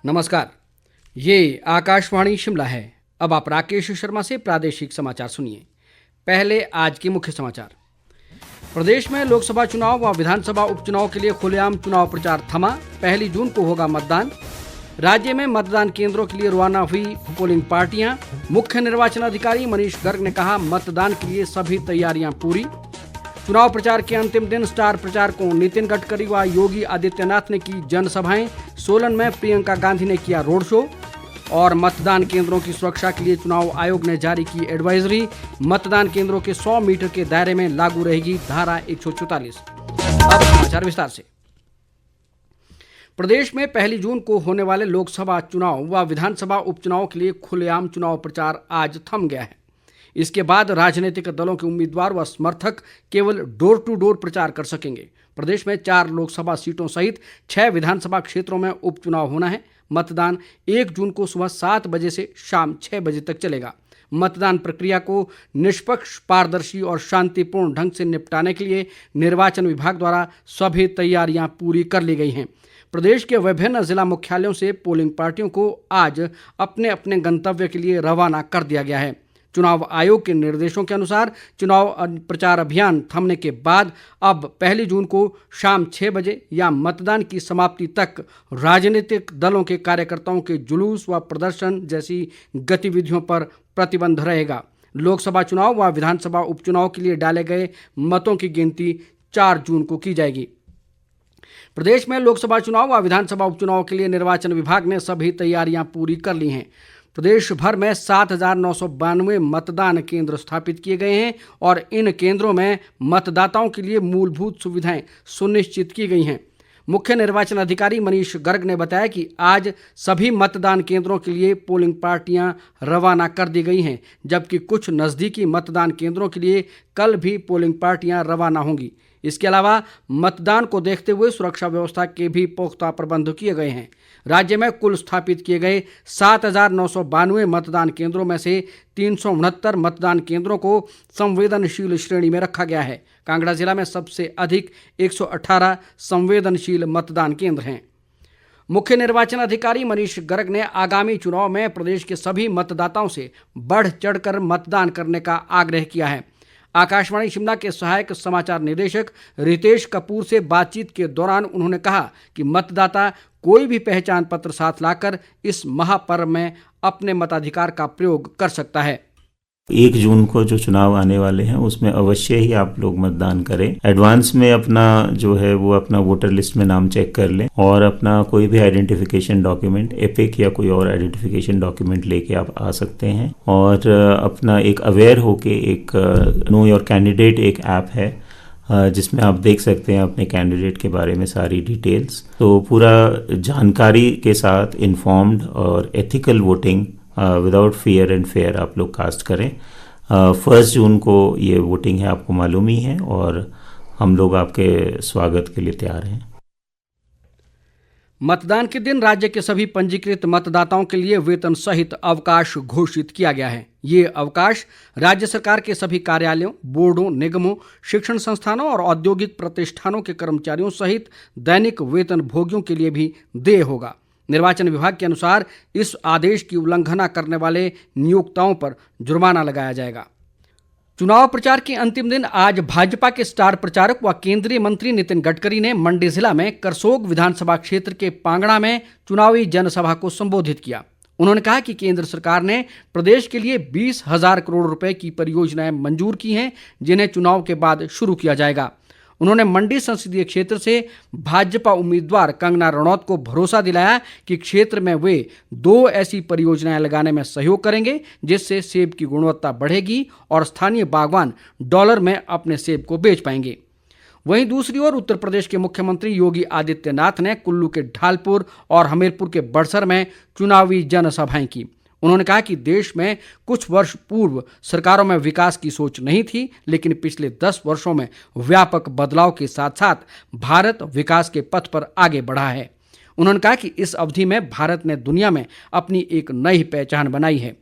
नमस्कार, ये आकाशवाणी शिमला है। अब आप राकेश शर्मा से प्रादेशिक समाचार सुनिए। पहले आज के मुख्य समाचार। प्रदेश में लोकसभा चुनाव व विधानसभा उपचुनाव के लिए खुलेआम चुनाव प्रचार थमा। 1 जून को होगा मतदान। राज्य में मतदान केंद्रों के लिए रवाना हुई पोलिंग पार्टियां। मुख्य निर्वाचन अधिकारी मनीष गर्ग ने कहा, मतदान के लिए सभी तैयारियां पूरी। चुनाव प्रचार के अंतिम दिन स्टार प्रचारकों नितिन गडकरी व योगी आदित्यनाथ ने की जनसभाएं। सोलन में प्रियंका गांधी ने किया रोड शो। और मतदान केंद्रों की सुरक्षा के लिए चुनाव आयोग ने जारी की एडवाइजरी। मतदान केंद्रों के 100 मीटर के दायरे में लागू रहेगी धारा 144। अब समाचार विस्तार से। प्रदेश में 1 जून को होने वाले लोकसभा चुनाव व विधानसभा उपचुनाव के लिए खुलेआम चुनाव प्रचार आज थम गया है। इसके बाद राजनीतिक दलों के उम्मीदवार व समर्थक केवल डोर टू डोर प्रचार कर सकेंगे। प्रदेश में 4 लोकसभा सीटों सहित 6 विधानसभा क्षेत्रों में उपचुनाव होना है। मतदान 1 जून को सुबह 7 बजे से शाम 6 बजे तक चलेगा। मतदान प्रक्रिया को निष्पक्ष, पारदर्शी और शांतिपूर्ण ढंग से निपटाने के लिए निर्वाचन विभाग द्वारा सभी तैयारियां पूरी कर ली गई हैं। प्रदेश के विभिन्न जिला मुख्यालयों से पोलिंग पार्टियों को आज अपने अपने गंतव्य के लिए रवाना कर दिया गया है। चुनाव आयोग के निर्देशों के अनुसार चुनाव प्रचार अभियान थमने के बाद अब 1 जून को शाम 6 बजे या मतदान की समाप्ति तक राजनीतिक दलों के कार्यकर्ताओं के जुलूस व प्रदर्शन जैसी गतिविधियों पर प्रतिबंध रहेगा। लोकसभा चुनाव व विधानसभा उपचुनाव के लिए डाले गए मतों की गिनती 4 जून को की जाएगी। प्रदेश में लोकसभा चुनाव व विधानसभा उपचुनाव के लिए निर्वाचन विभाग ने सभी तैयारियां पूरी कर ली हैं। प्रदेश भर में 7,992 मतदान केंद्र स्थापित किए गए हैं और इन केंद्रों में मतदाताओं के लिए मूलभूत सुविधाएं सुनिश्चित की गई हैं। मुख्य निर्वाचन अधिकारी मनीष गर्ग ने बताया कि आज सभी मतदान केंद्रों के लिए पोलिंग पार्टियां रवाना कर दी गई हैं, जबकि कुछ नज़दीकी मतदान केंद्रों के लिए कल भी पोलिंग पार्टियां रवाना होंगी। इसके अलावा मतदान को देखते हुए सुरक्षा व्यवस्था के भी पुख्ता प्रबंध किए गए हैं। राज्य में कुल स्थापित किए गए 7,992 मतदान केंद्रों में से 369 मतदान केंद्रों को संवेदनशील श्रेणी में रखा गया है। कांगड़ा जिला में सबसे अधिक 118 संवेदनशील मतदान केंद्र हैं। मुख्य निर्वाचन अधिकारी मनीष गर्ग ने आगामी चुनाव में प्रदेश के सभी मतदाताओं से बढ़ चढ़कर मतदान करने का आग्रह किया है। आकाशवाणी शिमला के सहायक समाचार निदेशक रितेश कपूर से बातचीत के दौरान उन्होंने कहा कि मतदाता कोई भी पहचान पत्र साथ लाकर इस महापर्व में अपने मताधिकार का प्रयोग कर सकता है। 1 जून को जो चुनाव आने वाले हैं उसमें अवश्य ही आप लोग मतदान करें। एडवांस में अपना जो है वो अपना वोटर लिस्ट में नाम चेक कर लें और अपना कोई भी आइडेंटिफिकेशन डॉक्यूमेंट, एपिक या कोई और आइडेंटिफिकेशन डॉक्यूमेंट लेके आप आ सकते हैं। और अपना एक अवेयर होके एक नो योर कैंडिडेट एक ऐप है जिसमें आप देख सकते हैं अपने कैंडिडेट के बारे में सारी डिटेल्स। तो पूरा जानकारी के साथ इन्फॉर्म्ड और ethical voting without fear and fair आप लोग कास्ट करें। 1 जून को ये वोटिंग है, आपको मालूम ही है, और हम लोग आपके स्वागत के लिए तैयार हैं। मतदान के दिन राज्य के सभी पंजीकृत मतदाताओं के लिए वेतन सहित अवकाश घोषित किया गया है। ये अवकाश राज्य सरकार के सभी कार्यालयों, बोर्डों, निगमों, शिक्षण संस्थानों और औद्योगिक प्रतिष्ठानों के कर्मचारियों सहित दैनिक वेतन भोगियों के लिए भी देय होगा। निर्वाचन विभाग के अनुसार इस आदेश की उल्लंघना करने वाले नियोक्ताओं पर जुर्माना लगाया जाएगा। चुनाव प्रचार के अंतिम दिन आज भाजपा के स्टार प्रचारक व केंद्रीय मंत्री नितिन गडकरी ने मंडी जिला में करसोग विधानसभा क्षेत्र के पांगड़ा में चुनावी जनसभा को संबोधित किया। उन्होंने कहा कि केंद्र सरकार ने प्रदेश के लिए 20,000 करोड़ रुपए की परियोजनाएं मंजूर की हैं, जिन्हें चुनाव के बाद शुरू किया जाएगा। उन्होंने मंडी संसदीय क्षेत्र से भाजपा उम्मीदवार कंगना रणौत को भरोसा दिलाया कि क्षेत्र में वे 2 ऐसी परियोजनाएं लगाने में सहयोग करेंगे जिससे सेब की गुणवत्ता बढ़ेगी और स्थानीय बागवान डॉलर में अपने सेब को बेच पाएंगे। वहीं दूसरी ओर उत्तर प्रदेश के मुख्यमंत्री योगी आदित्यनाथ ने कुल्लू के ढालपुर और हमीरपुर के बड़सर में चुनावी जनसभाएं की। उन्होंने कहा कि देश में कुछ वर्ष पूर्व सरकारों में विकास की सोच नहीं थी, लेकिन पिछले 10 वर्षों में व्यापक बदलाव के साथ साथ भारत विकास के पथ पर आगे बढ़ा है। उन्होंने कहा कि इस अवधि में भारत ने दुनिया में अपनी एक नई पहचान बनाई है।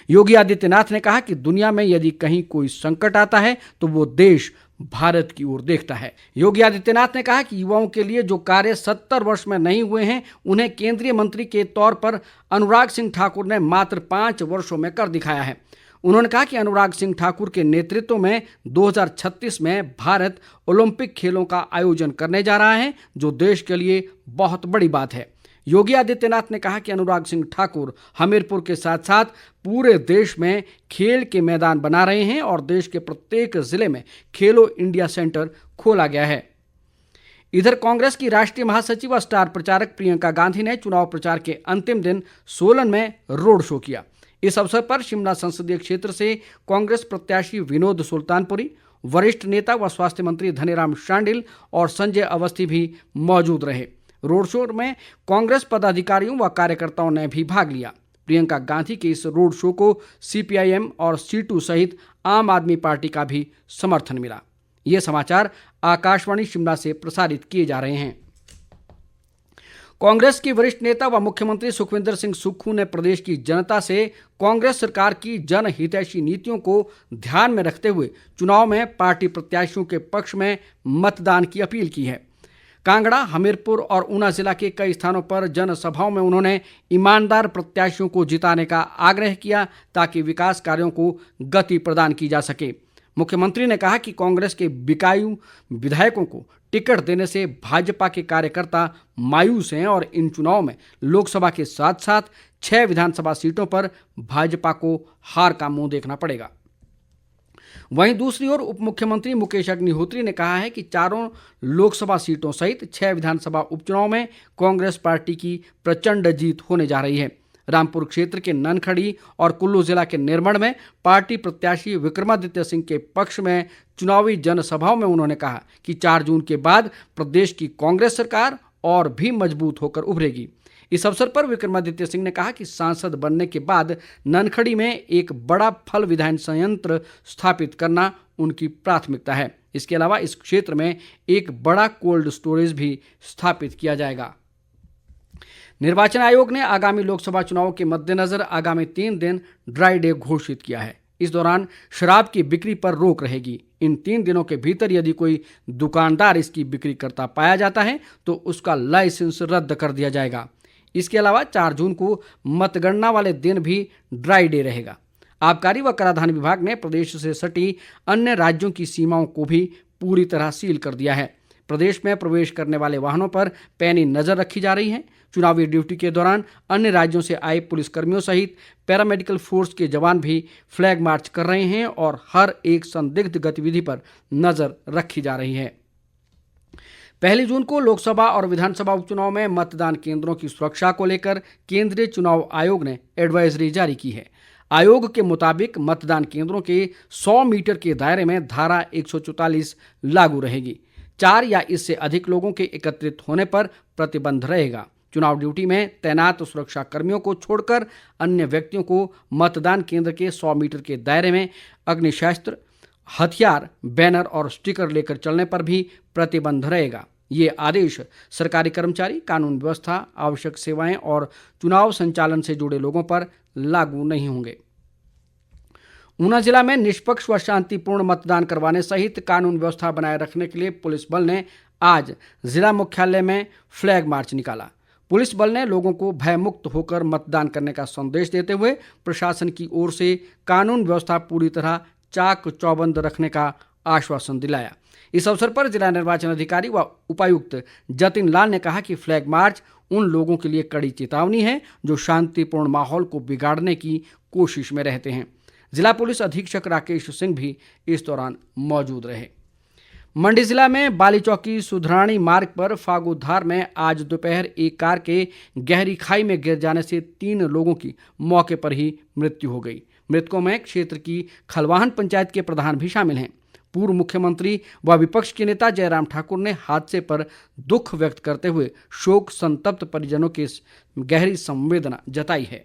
योगी आदित्यनाथ ने कहा कि दुनिया में यदि कहीं कोई संकट आता है तो वो देश भारत की ओर देखता है। योगी आदित्यनाथ ने कहा कि युवाओं के लिए जो कार्य 70 वर्ष में नहीं हुए हैं उन्हें केंद्रीय मंत्री के तौर पर अनुराग सिंह ठाकुर ने मात्र 5 वर्षों में कर दिखाया है। उन्होंने कहा कि अनुराग सिंह ठाकुर के नेतृत्व में 2036 में भारत ओलंपिक खेलों का आयोजन करने जा रहा है, जो देश के लिए बहुत बड़ी बात है। योगी आदित्यनाथ ने कहा कि अनुराग सिंह ठाकुर हमीरपुर के साथ साथ पूरे देश में खेल के मैदान बना रहे हैं और देश के प्रत्येक जिले में खेलो इंडिया सेंटर खोला गया है। इधर कांग्रेस की राष्ट्रीय महासचिव व स्टार प्रचारक प्रियंका गांधी ने चुनाव प्रचार के अंतिम दिन सोलन में रोड शो किया। इस अवसर पर शिमला संसदीय क्षेत्र से कांग्रेस प्रत्याशी विनोद सुल्तानपुरी, वरिष्ठ नेता व स्वास्थ्य मंत्री धनीराम शांडिल और संजय अवस्थी भी मौजूद रहे। रोड शो में कांग्रेस पदाधिकारियों व कार्यकर्ताओं ने भी भाग लिया। प्रियंका गांधी के इस रोड शो को सीपीआईएम और सीटू सहित आम आदमी पार्टी का भी समर्थन मिला। ये समाचार आकाशवाणी शिमला से प्रसारित किए जा रहे हैं। कांग्रेस के वरिष्ठ नेता व मुख्यमंत्री सुखविंदर सिंह सुक्खू ने प्रदेश की जनता से कांग्रेस सरकार की जनहितैषी नीतियों को ध्यान में रखते हुए चुनाव में पार्टी प्रत्याशियों के पक्ष में मतदान की अपील की है। कांगड़ा, हमीरपुर और ऊना जिला के कई स्थानों पर जनसभाओं में उन्होंने ईमानदार प्रत्याशियों को जिताने का आग्रह किया ताकि विकास कार्यों को गति प्रदान की जा सके। मुख्यमंत्री ने कहा कि कांग्रेस के बिकाऊ विधायकों को टिकट देने से भाजपा के कार्यकर्ता मायूस हैं और इन चुनाव में लोकसभा के साथ साथ 6 विधानसभा सीटों पर भाजपा को हार का मुंह देखना पड़ेगा। वहीं दूसरी ओर उप मुख्यमंत्री मुकेश अग्निहोत्री ने कहा है कि 4 लोकसभा सीटों सहित 6 विधानसभा उपचुनाव में कांग्रेस पार्टी की प्रचंड जीत होने जा रही है। रामपुर क्षेत्र के ननखड़ी और कुल्लू जिला के निर्मण में पार्टी प्रत्याशी विक्रमादित्य सिंह के पक्ष में चुनावी जनसभाओं में उन्होंने कहा कि 4 जून के बाद प्रदेश की कांग्रेस सरकार और भी मजबूत होकर उभरेगी। इस अवसर पर विक्रमादित्य सिंह ने कहा कि सांसद बनने के बाद ननखड़ी में एक बड़ा फल विधायन संयंत्र स्थापित करना उनकी प्राथमिकता है। इसके अलावा इस क्षेत्र में एक बड़ा कोल्ड स्टोरेज भी स्थापित किया जाएगा। निर्वाचन आयोग ने आगामी लोकसभा चुनाव के मद्देनजर आगामी 3 दिन ड्राई डे घोषित किया है। इस दौरान शराब की बिक्री पर रोक रहेगी। इन 3 दिनों के भीतर यदि कोई दुकानदार इसकी बिक्री करता पाया जाता है तो उसका लाइसेंस रद्द कर दिया जाएगा। इसके अलावा 4 जून को मतगणना वाले दिन भी ड्राई डे रहेगा। आबकारी व कराधान विभाग ने प्रदेश से सटी अन्य राज्यों की सीमाओं को भी पूरी तरह सील कर दिया है। प्रदेश में प्रवेश करने वाले वाहनों पर पैनी नजर रखी जा रही है। चुनावी ड्यूटी के दौरान अन्य राज्यों से आए पुलिसकर्मियों सहित पैरामेडिकल फोर्स के जवान भी फ्लैग मार्च कर रहे हैं और हर एक संदिग्ध गतिविधि पर नजर रखी जा रही है। 1 जून को लोकसभा और विधानसभा उपचुनाव में मतदान केंद्रों की सुरक्षा को लेकर केंद्रीय चुनाव आयोग ने एडवाइजरी जारी की है। आयोग के मुताबिक मतदान केंद्रों के 100 मीटर के दायरे में धारा 144 लागू रहेगी। 4 या इससे अधिक लोगों के एकत्रित होने पर प्रतिबंध रहेगा। चुनाव ड्यूटी में तैनात सुरक्षा कर्मियों को छोड़कर अन्य व्यक्तियों को मतदान केंद्र के 100 मीटर के दायरे में अग्निशस्त्र, हथियार, बैनर और स्टिकर लेकर चलने पर भी प्रतिबंध रहेगा। ये आदेश सरकारी कर्मचारी, कानून व्यवस्था, आवश्यक सेवाएं और चुनाव संचालन से जुड़े लोगों पर लागू नहीं होंगे। ऊना जिला में निष्पक्ष व शांतिपूर्ण मतदान करवाने सहित कानून व्यवस्था बनाए रखने के लिए पुलिस बल ने आज जिला मुख्यालय में फ्लैग मार्च निकाला। पुलिस बल ने लोगों को भयमुक्त होकर मतदान करने का संदेश देते हुए प्रशासन की ओर से कानून व्यवस्था पूरी तरह चाक चौबंद रखने का आश्वासन दिलाया। इस अवसर पर जिला निर्वाचन अधिकारी व उपायुक्त जतिन लाल ने कहा कि फ्लैग मार्च उन लोगों के लिए कड़ी चेतावनी है जो शांतिपूर्ण माहौल को बिगाड़ने की कोशिश में रहते हैं। जिला पुलिस अधीक्षक राकेश सिंह भी इस दौरान मौजूद रहे। मंडी जिला में बाली चौकी सुधराणी मार्ग पर फागुधार में आज दोपहर एक कार के गहरी खाई में गिर जाने से 3 लोगों की मौके पर ही मृत्यु हो गई। मृतकों में क्षेत्र की खलवाहन पंचायत के प्रधान भी शामिल हैं। पूर्व मुख्यमंत्री व विपक्ष के नेता जयराम ठाकुर ने हादसे पर दुख व्यक्त करते हुए शोक संतप्त परिजनों की गहरी संवेदना जताई है।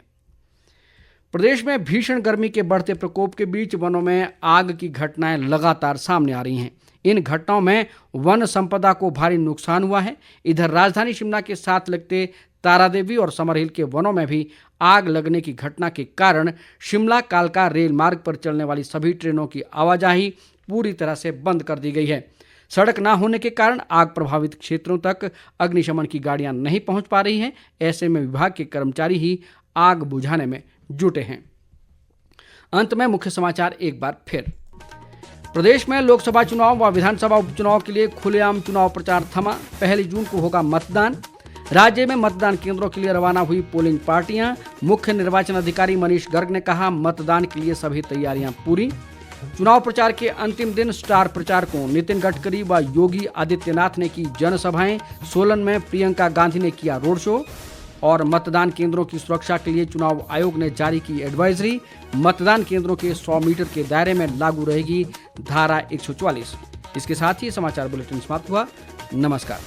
प्रदेश में भीषण गर्मी के बढ़ते प्रकोप के बीच वनों में आग की घटनाएं लगातार सामने आ रही हैं। इन घटनाओं में वन संपदा को भारी नुकसान हुआ है। इधर राजधानी शिमला के साथ लगते तारादेवी और समरहिल के वनों में भी आग लगने की घटना के कारण शिमला कालका रेल मार्ग पर चलने वाली सभी ट्रेनों की आवाजाही पूरी तरह से बंद कर दी गई है। सड़क न होने के कारण आग प्रभावित क्षेत्रों तक अग्निशमन की गाड़ियां नहीं पहुंच पा रही हैं। ऐसे में विभाग के कर्मचारी ही आग बुझाने में जुटे हैं। अंत में मुख्य समाचार एक बार फिर। प्रदेश में लोकसभा चुनाव व विधानसभा उपचुनाव के लिए खुलेआम चुनाव प्रचार थमा। 1 जून को होगा मतदान। राज्य में मतदान केंद्रों के लिए रवाना हुई पोलिंग पार्टियां। मुख्य निर्वाचन अधिकारी मनीष गर्ग ने कहा, मतदान के लिए सभी तैयारियां पूरी। चुनाव प्रचार के अंतिम दिन स्टार प्रचारकों नितिन गडकरी व योगी आदित्यनाथ ने की जनसभाएं। सोलन में प्रियंका गांधी ने किया रोड शो। और मतदान केंद्रों की सुरक्षा के लिए चुनाव आयोग ने जारी की एडवाइजरी। मतदान केंद्रों के 100 मीटर के दायरे में लागू रहेगी धारा 144। इसके साथ ही समाचार बुलेटिन समाप्त हुआ। नमस्कार।